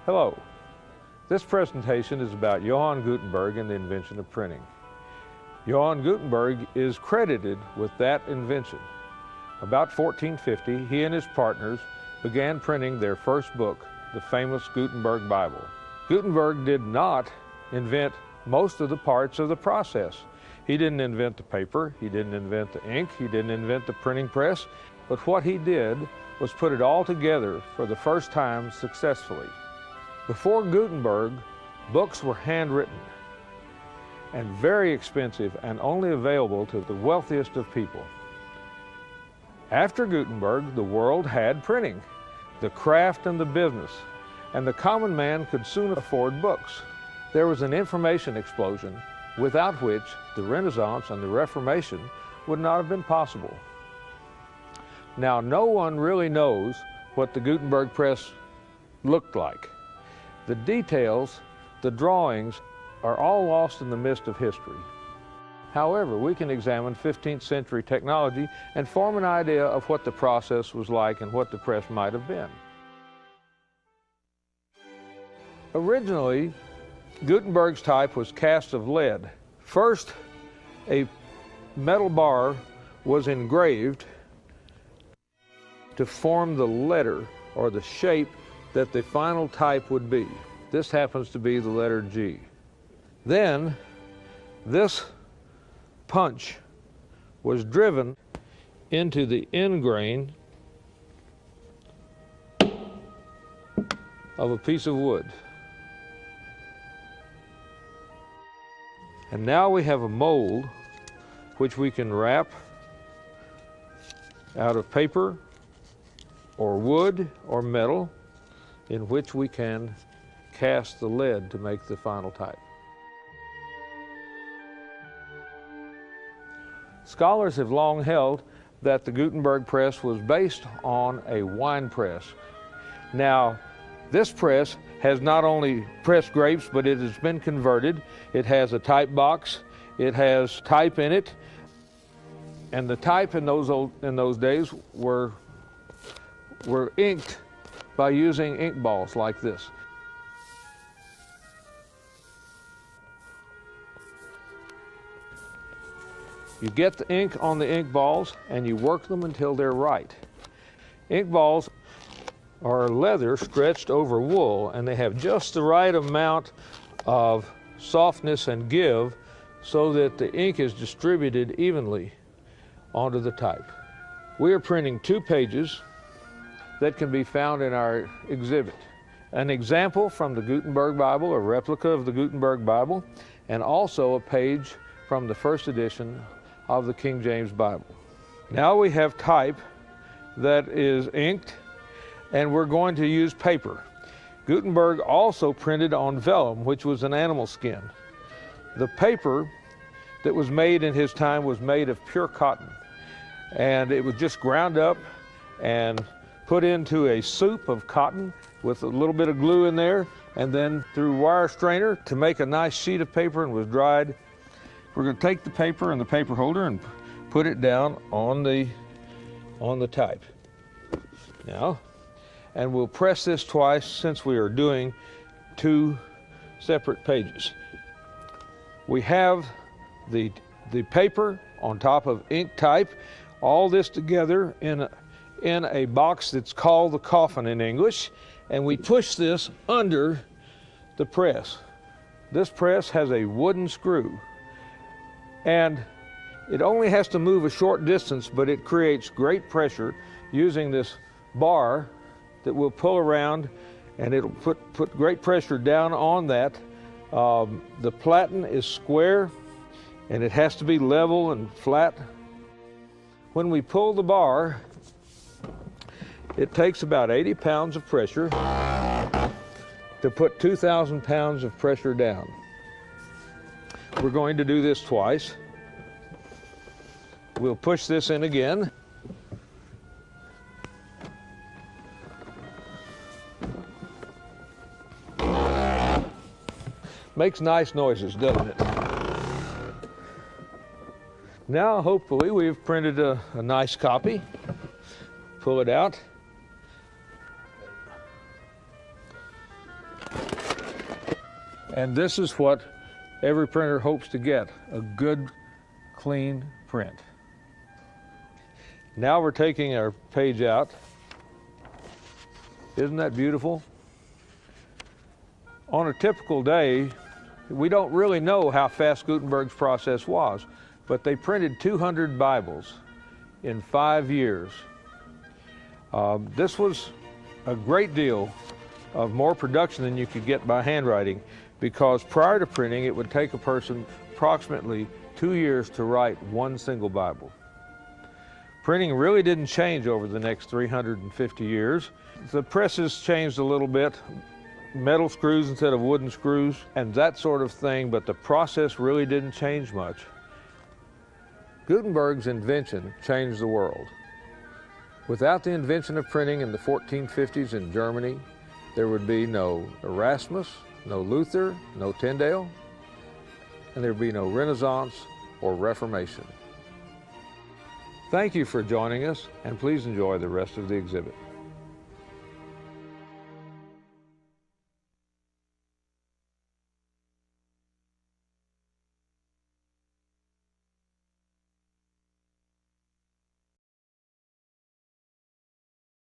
Hello. This presentation is about Johann Guttenberg and the invention of printing. Johann Guttenberg is credited with that invention. About 1450, he and his partners began printing their first book, the famous Gutenberg Bible. Gutenberg did not invent most of the parts of the process. He didn't invent the paper, he didn't invent the ink, he didn't invent the printing press, but what he did was put it all together for the first time successfully. Before Gutenberg, books were handwritten and very expensive and only available to the wealthiest of people. After Gutenberg, the world had printing, the craft and the business, and the common man could soon afford books. There was an information explosion without which the Renaissance and the Reformation would not have been possible. Now, no one really knows what the Gutenberg press looked like. The details, the drawings, are all lost in the mist of history. However, we can examine 15th century technology and form an idea of what the process was like and what the press might have been. Originally, Gutenberg's type was cast of lead. First, a metal bar was engraved to form the letter or the shape that the final type would be. This happens to be the letter G. Then, this punch was driven into the end grain of a piece of wood. And now we have a mold which we can wrap out of paper or wood or metal, in which we can cast the lead to make the final type. Scholars have long held that the Gutenberg press was based on a wine press. Now, this press has not only pressed grapes, but it has been converted. It has a type box, it has type in it, and the type in those days were inked by using ink balls like this. You get the ink on the ink balls and you work them until they're right. Ink balls are leather stretched over wool, and they have just the right amount of softness and give so that the ink is distributed evenly onto the type. We are printing 2 pages that can be found in our exhibit. An example from the Gutenberg Bible, a replica of the Gutenberg Bible, and also a page from the first edition of the King James Bible. Now we have type that is inked, and we're going to use paper. Gutenberg also printed on vellum, which was an animal skin. The paper that was made in his time was made of pure cotton, and it was just ground up and put into a soup of cotton with a little bit of glue in there, and then through wire strainer to make a nice sheet of paper, and was dried. We're going to take the paper and the paper holder and put it down on the type. Now, and we'll press this twice since we are doing 2 separate pages. We have the paper on top of ink type, all this together in a box that's called the coffin in English, and we push this under the press. This press has a wooden screw, and it only has to move a short distance, but it creates great pressure using this bar that will pull around, and it'll put great pressure down on that. The platen is square, and it has to be level and flat. When we pull the bar, it takes about 80 pounds of pressure to put 2,000 pounds of pressure down. We're going to do this twice. We'll push this in again. Makes nice noises, doesn't it? Now, hopefully, we've printed a nice copy. Pull it out. And this is what every printer hopes to get, a good, clean print. Now we're taking our page out. Isn't that beautiful? On a typical day, we don't really know how fast Gutenberg's process was, but they printed 200 Bibles in 5 years. This was a great deal of more production than you could get by handwriting, because prior to printing, it would take a person approximately 2 years to write one single Bible. Printing really didn't change over the next 350 years. The presses changed a little bit, metal screws instead of wooden screws, and that sort of thing, but the process really didn't change much. Gutenberg's invention changed the world. Without the invention of printing in the 1450s in Germany, there would be no Erasmus, no Luther, no Tyndale, and there would be no Renaissance or Reformation. Thank you for joining us, and please enjoy the rest of the exhibit.